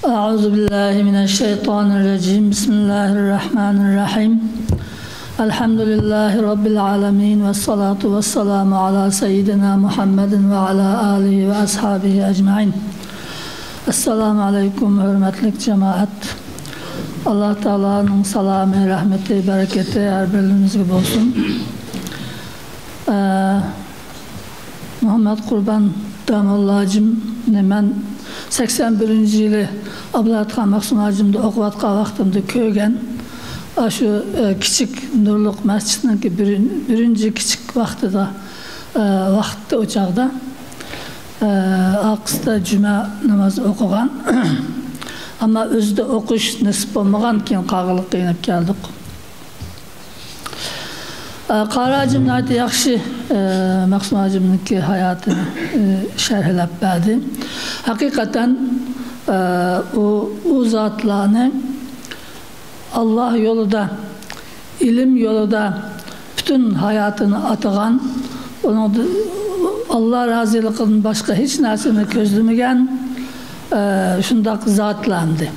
Euzubillahimineşşeytanirracim. Bismillahirrahmanirrahim. Elhamdülillahi Rabbil alemin. Ve salatu ve selamu ala seyyidina Muhammedin ve ala alihi ve ashabihi ecmain. Esselamu aleyküm hürmetlik cemaat. Allah Teala'nın salamı, rahmeti, bereketi her biriniz gibi olsun. Muhammed Kurban Damollacım men 81. yılı Ablahatxan Maksum Hacım'da okuvatqa vaxtımda köygen şu kiçik Nurluk Mescid'inki birinci kiçik vaxtıda o çağda Aqs'ta cuma namazı okugan ama özde okuş nasip olmagan keyin qağılık qiyinip geldik. Qara Hacım naydı yaxşı Maksum Hacım'ınki hayatını şerhlep verdi. Hakikaten o zatlarını Allah yolunda, ilim yolunda bütün hayatını atıgan, onu Allah razılığının başka hiç nersini közlümegen şundak zatlandı.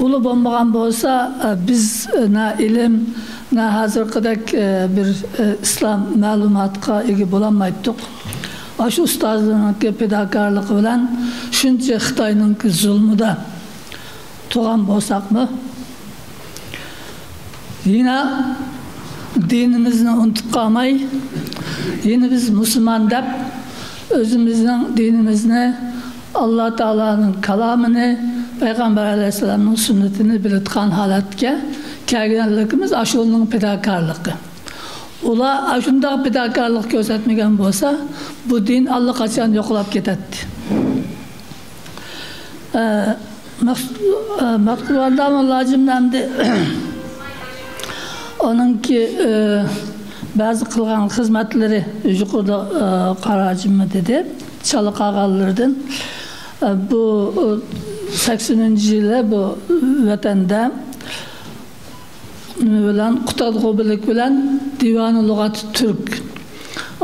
Ulu bombagan bolsa biz ne ilim ne hazırkıdak bir İslam malumatqa egi bolamaydık. Aşı ustazlığının pedakarlığı bilen şunca Xitay'nın zulmüde tuğan bolsak mı? Yine dinimizni unutup kalmay, yine biz Müslüman dep özümüzün dinimizni, Allah Teala'nın kalamını, Peygamber Aleyhisselam'ın sünnetini biletkan halatke kelgenlikimiz aşılının pedakarlığı. Ola aşında pedakarlık göstermegen bolsa bu din Allah kaçan yoklap ketetti. Matkul Damollacım namdi onunki bazı kılgan hizmetleri yukarıda Qara Hacım dedi. Çalık ağalardan bu 80. yılı bu vatanda bilen Kutat Gobilik bilen Divan-ı Lugat Türk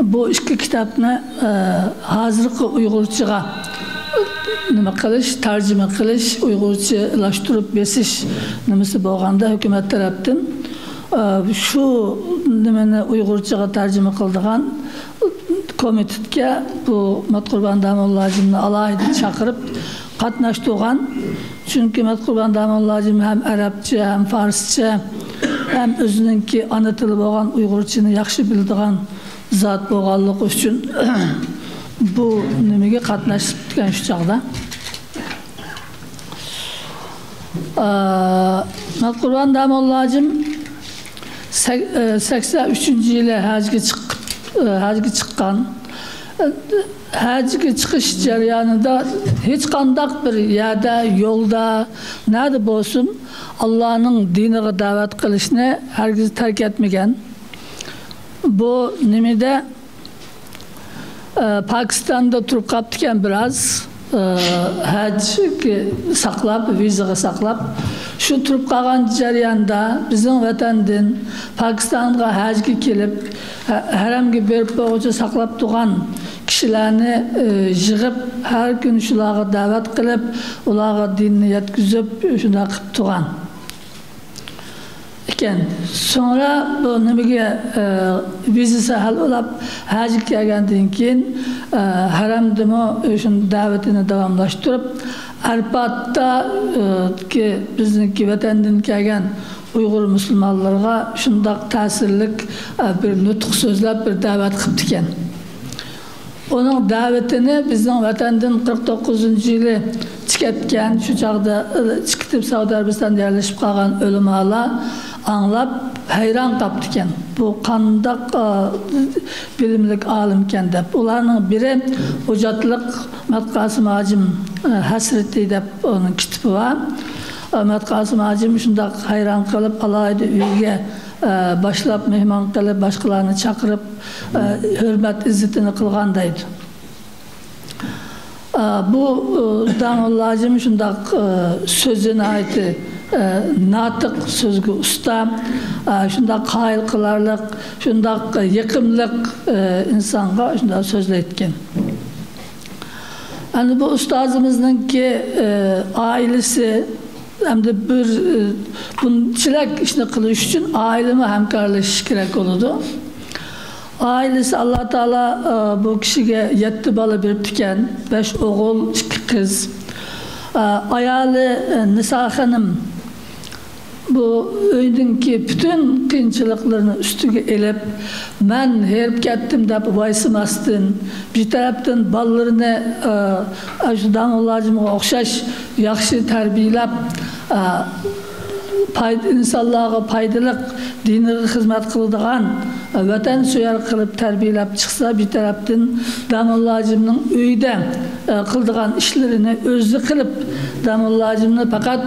bu iki kitapını hazırkı Uygurçaga nima qilish, tarjima qilish, Uygurchalaştırıp besish nimasi bo'lganda hukumat tarafdan şu nimani Uygurchaga tarjima qildigan komitetga bu Matqurban Damollacımni alayda chaqirib qatnashtirgan. Çünkü Matqurban Damollacım hem Arapça hem Farsça hem özününki ana tili bo'lgan Uygurchani yaxshi bildigan zat bo'lganligi uchun bu nimaga qatnashib turgan shu chaqda. Matqurban Damollacım 83. yılı hacga chiqqan. Hacga chiqish jarayonida hech qanday bir yerda, yo'lda, nada bo'lsin Allah'ın diniga davet qilishni hargiz tark etmagan. Bu nimada Pakistan'da turib qaptikan biraz hac saqlab, vizaga saqlab şu turib qolgan jarayonda bizning vatandan Pakistanga hajga kelib haramga berib bo'g'cha saqlab turgan kishilarni yig'ib har kun shularga da'vat qilib, ularga dinni yetkazib shunday qilib turgan. Sonra bu nimaga vizasi hal bo'lib hajga kelgandan keyin haramdimi o'sha da'vatini davomlashtirib Arpatda ki bizniki vatandan kelgan Uyg'ur musulmonlarga shundoq ta'sirlik bir nutq so'zlab bir da'vat qilibdi ekan. Onun davetini bizning vatandan 49. yılı chiqatgan, shu chaqda chiqib Saudiya Arabistonda yerleşip qolgan ulamolar anlap hayran qapti ekan. Bu qandaq bilimlik alim ekan deb. Ularning biri Hujjatliq Matqasim Hacım hasreti deb onun kitobi var. Matqasim Hacım shundoq hayran qilib alayda uyga başlap mehmon qilib boshqalarni chaqirib hurmat izzetini qilgandaydi. Bu Damollacım shundoq so'zini aytdi. Natiq sözgü usta, şundak qayil qilarlik, şundak yiqimlik insanga shunday so'zlayotgan. Hani bu ustazımızınki ailesi hem de bir bunchilik ishni qilish uchun ailemi hamkorlashish kerak bo'ladi. Ailesi Allah Teala bu kişiye 7 bola berib ekan, 5 o'g'il, 2 qiz. Ayoli Nisa xonim bu öydünki bütün qiyinchiliklarni ustiga elib, men herib ketdim deb voysimasdan, bir tarafdan bolalarini shu damollarga o'xshash yaxshi tarbiyalab, insonlarga foydali diniy xizmat qiladigan, vatan suyar qilib tarbiyalab chiqsa, bir tarafdan damollarning uyda qiladigan ishlarini o'zi qilib, damollarni faqat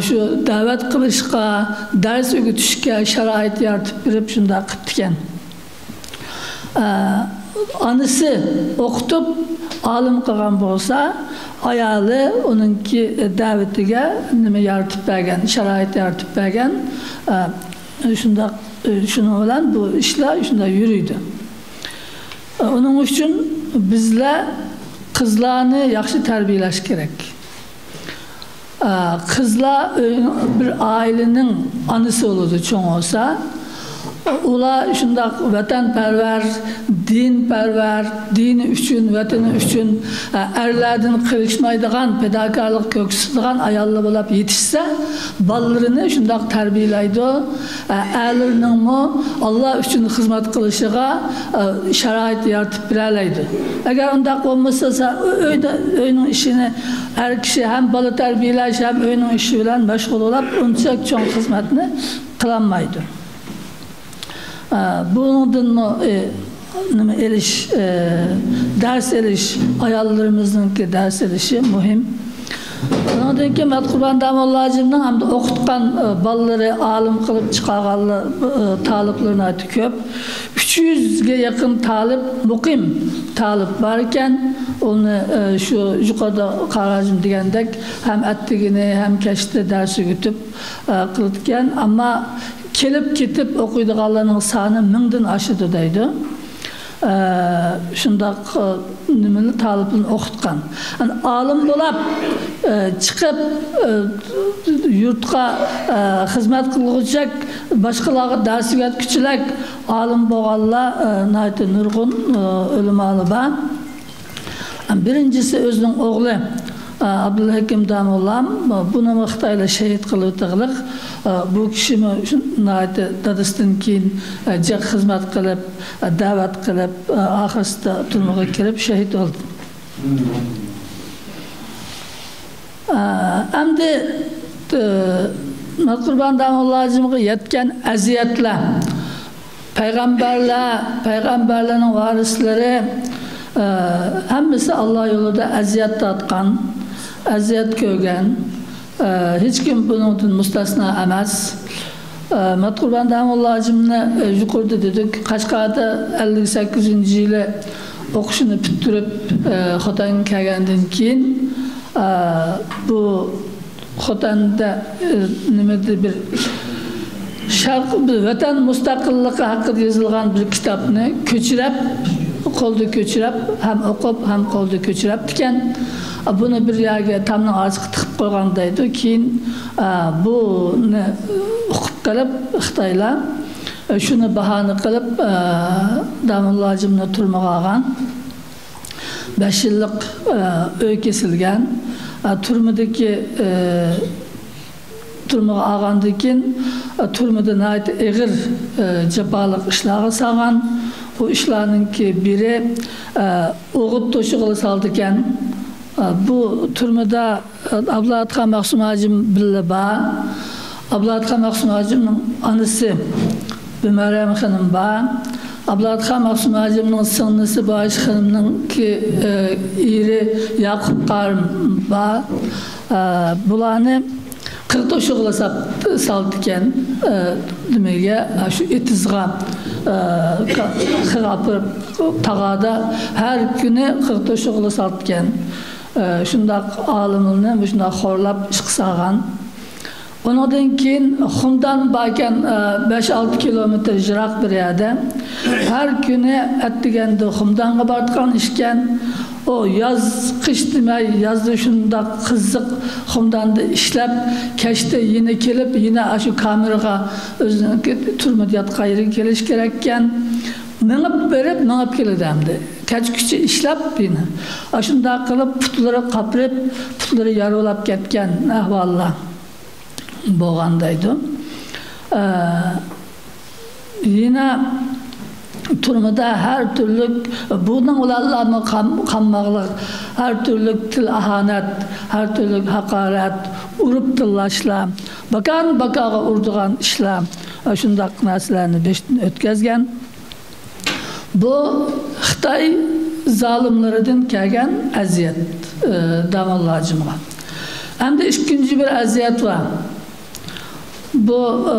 shu da'vat qilishga, dars o'qitishga sharoit yaratib berib shunda qilib ekan. Anısı o'qitib olim qilgan bo'lsa, ayoli uningki da'vatiga nima yaratib bergan, sharoit yaratib bergan. Shunda shuning bilan bu ishlar shunda yuriydi. Uning uchun bizlar qizlarni yaxshi tarbiyalash kerak. Qizlar bir ailenin anısı olurdu çoğun olsa, ular shundoq vatanparvar, dinparvar, dini uchun, vatani uchun erlardan qilishmaydigan, fedakorlik ko'rsatadigan ayollar bo'lib yetishsa, bolalarini shundoq tarbiyalaydi. Erlarningmi Alloh uchun xizmat qilishiga sharoit yaratib beradi. Agar undaq bo'lmasa, uyning ishini er kishi ham bola tarbiyalash, ham uyning ishi bilan mashg'ul bo'lib, uncha cho'ng xizmatni qilolmaydi. Bundan nima elish, ders elish, ayollarimizningki ders elishi muhim. Ondan keyin Matqurban Damollarning hamda o'qitgan bolalari olim qilib chiqarganlar taliblarni aytib ko'p. 300 ga yaqin talib, muqim talib bor ekan. Uni shu yuqorida qarajim degandek ham attigini ham kashda dars o'tib qilgan, ammo kelib ketib o'qiydiganlarning soni 1000dan oshadi deydi. Shundoq nimani talibini o'qitgan. Olim bo'lib chiqib yurtga xizmat qilg'uchak, boshqalarga dars o'tkichilik olim bo'lganlar nayta nurg'un o'limali bor. Birinchisi o'zining o'g'li Abdulhakim Damollam buni Xitoyda shahid qilib o'tganlik. Bu kishimi nayta dadasidan keyin jiq xizmat qilib, da'vat qilib, oxirsida turmaga kirib shahid bo'ldi. Endi Matqurban Damollarga yetgan aziyatlar, payg'ambarlarning varislari hammasi Alloh yo'lida aziyat tortgan, aziyat ko'rgan. Hech kim bundan mustasno emas. Matqurban Damollarni yuqorida dedik, Qashqarda 58-yili o'qishini bitirib Xotanga kelgandan keyin bu Xotanda nimada bir Sharq vatan mustaqilligi haqida yozilgan bir kitobni ko'chirib, qo'lda ko'chirib, ham o'qib, ham qo'lda ko'chirib ekan. Buni bir yerga tamning orasiga tiqib qo'ygandaydi. Keyin buni o'qib qilib Xitoylar shuni bahona qilib Damollarni turmaga olgan. 5 yillik uy kesilgan. Turmadagi turmaga olgandan keyin turmada nayt eg'ir jafoliq ishlarga solgan. Bu ishlarningki biri o'g'it to'shig'i soldi ekan. Bu turmada Abdulatxon Maqsum Hojim billa bor. Abdulatxon Maqsum Hojimning onasi Maryam xonim bor. Abdulatxon Maqsum Hojimning singlisi Boyish xonimningki eri Yaqub qarim bor. Bularni qirto'shig'i soldi ekan. Nimaga shu etizga qirapib tag'ada har kuni qirto'shig'i solgan. Shundaq olimni shundaq xorlab ish qilgan. Ondan keyin Xumdan borgan 5-6 kilometr jiroq bir yerda har kuni atdiganda Xumdanga borgan ishgan. o yaz kış demey yazda şunda kızık xumdandı işlep keşte yine kelip yine aşı kameraga özünün turma diyat yeri keliş gerekken mınıp berip mınıp kelidemdi. Kaç küçü işlep beni. Aşında kılıp putları kapırıp putları yarılap ketken ahvalla boğandaydı. Yine turmada her türlü bunun olanlarını kanmağlık, her türlü til ahanet, her türlü hakaret, urup tıllaşla, bakağa urduğan işlem, şundak meselerini beşten ötkezgen. Bu Xitay zalimlerinden kelgen eziyet damallacımğa. Hem de ikinci bir eziyet var. Bu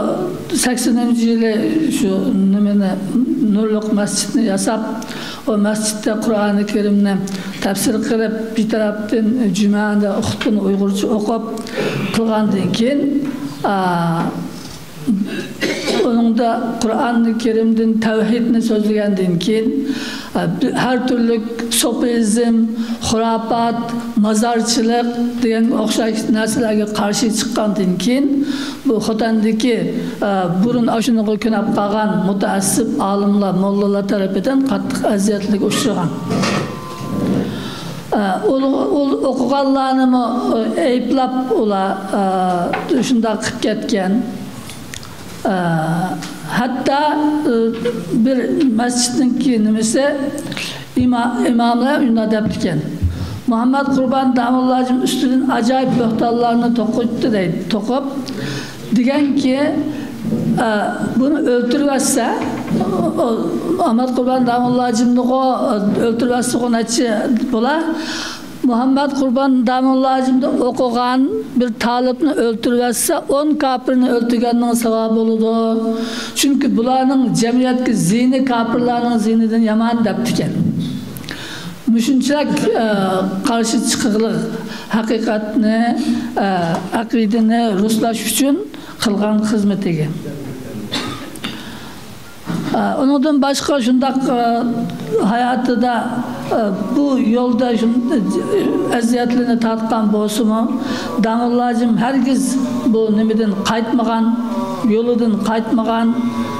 80. yılı şu Nurluk Mescidini yasap, o mescitte Kur'an-ı Kerim'ni tefsir kılıp bir taraftan cümanda okutun Uygurca okup kılgandan keyin onun da Kur'an-ı Kerim'den tevhidini sözlegenden keyin her türlü sopizm, hurapat, mazarçılık degan o'xshash narsalarga qarshi chiqqandan keyin bu Xotandagi burun ashuniga ko'nab qolgan mutaassib olimlar, mollalar tarafidan qattiq aziyatlarga uchragan. O'qiganlarni ayblab ular shunday qilib ketgan. Hatta bir masjidninki nimasi imamlar ünadab ekan. Muhammed Kurban Damullah'cığım üstünün acayip böhtallarını tokuttu deydi. Tokup diyen ki bunu öldürmezse Muhammed Kurban Damullah'cığım öldürmezse konaçı bula Muhammed Kurban Damullah'cığım da okugan bir talipni öldürmezse 10 kafirini öldürgenin sevabı oldu. Çünkü bularının cemiyetki zihni kafirlarının zihninden yaman deptiken. Müşünçilik karşı çıkıqlık hakikatini, akidini ruslaş üçün kılgan hizmetigi. Ondan başka şundak hayatı da bu yolda eziyetlerini tatkan bozumu Damullah'cığım herkes bu nimeden kaytmagan, yolundan kaytmagan,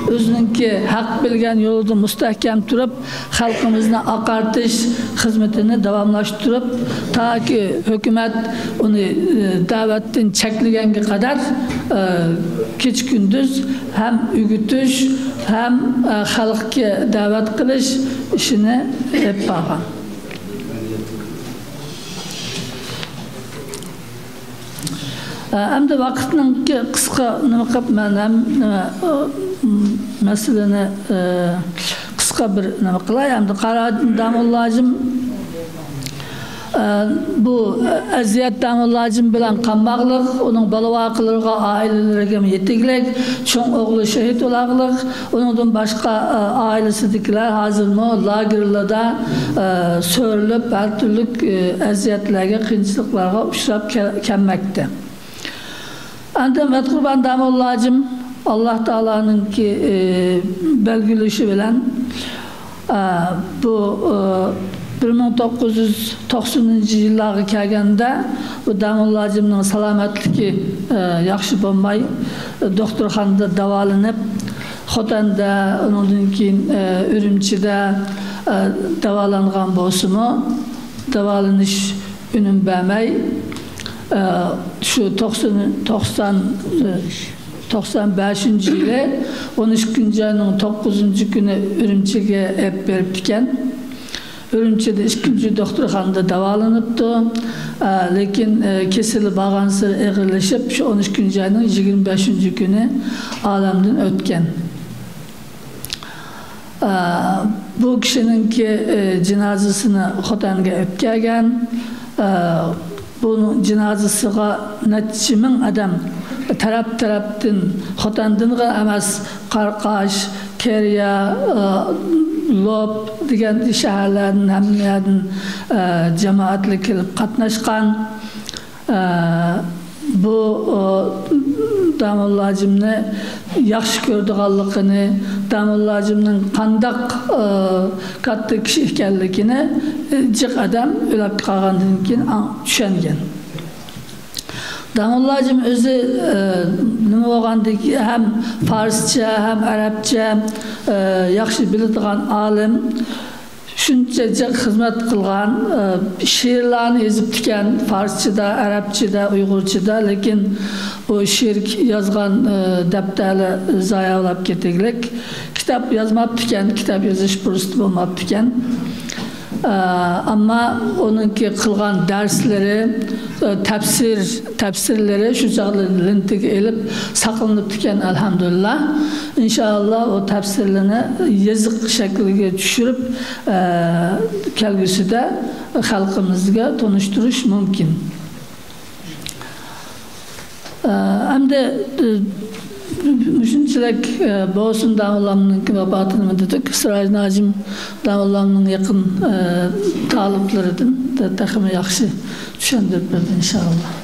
özününki hak bilgen yolunda müstehkem durup halkımızına akartış hizmetini devamlaştırıp ta ki hükümet onu davetten çekilgenge kadar geç gündüz hem ügütüş hem halkı davet kılış işini hep bağlan. Hem de vakitinin kısa nımakıp ben meseleni kısa bir nımakılay hem de Damullah'cığım bu eziyet Damullah'cığım bilen kanmaqlık, onun balavaqılırga, ailelerine yetiklik, çoğun oğlu şehit olaqlık, onun başka ailesidikiler hazır mı lagerlarda sörülüp her türlü eziyetlerine, kıyınçılıklarına uçrap kelmekte. Anda Kurban Damullah'cığım Allah Teala'nın ki belgilişi bilen bu 1990 yılları kelgende bu Damullah'cığımın salametliki yaxşı bolmay doktorxanada davalanıp Xotanda ondan keyin Ürümçide davalangan bolsumu davalanış ünüm bermey şu 95. yılı 13. ayının 9. günü Ürümçi'ye hep berip diken. Ürümçi'de 2. doktorxanada davalanıptı. Lekin kesilip bağansı eğirleşip şu 13. ayının 25. günü alemden ötken. Bu kişinin ki cenazesini Xotanga ötkergen. Bunun cenazesiga neçe min adam taraftan Xotandan emas Qarqash, Keriya, Lop degan shaharlarning hammadan cemaatli kelib qatnashgan. Bu Damulla hacimni yaxshi ko'rdiganligini, Damulla hacimning qandaq katta kishi ekanligini jiq adam o'lib qolgandan keyin tushungan. Damulla hacim o'zi nima bo'lgandiki ham farscha, ham arabcha yaxshi biladigan olim, shuncha xizmat qilgan, she'rlarni yozib ekan, farschada, arabchada, uyg'urchada, lekin o she'r yozgan daftarlar zayoqlab ketganlik, kitob yozmabdi ekan, kitob yozish fursati bo'lmabdi ekan. Ama onunki qilgan darslari, tafsirleri şu çağlarda lintiga elib saqlanib ekan, alhamdulillah. İnşallah o tafsirlerini yazık şekliga tushirib kelgusida xalqimizga tonishtirish mumkin. Hamda shunchalik bo'lsin, Damullamning vafatini dedik. Siraj Najim Damullamning yaqin taliblaridan taxmi yaxshi tushundirib berdi inshaalloh.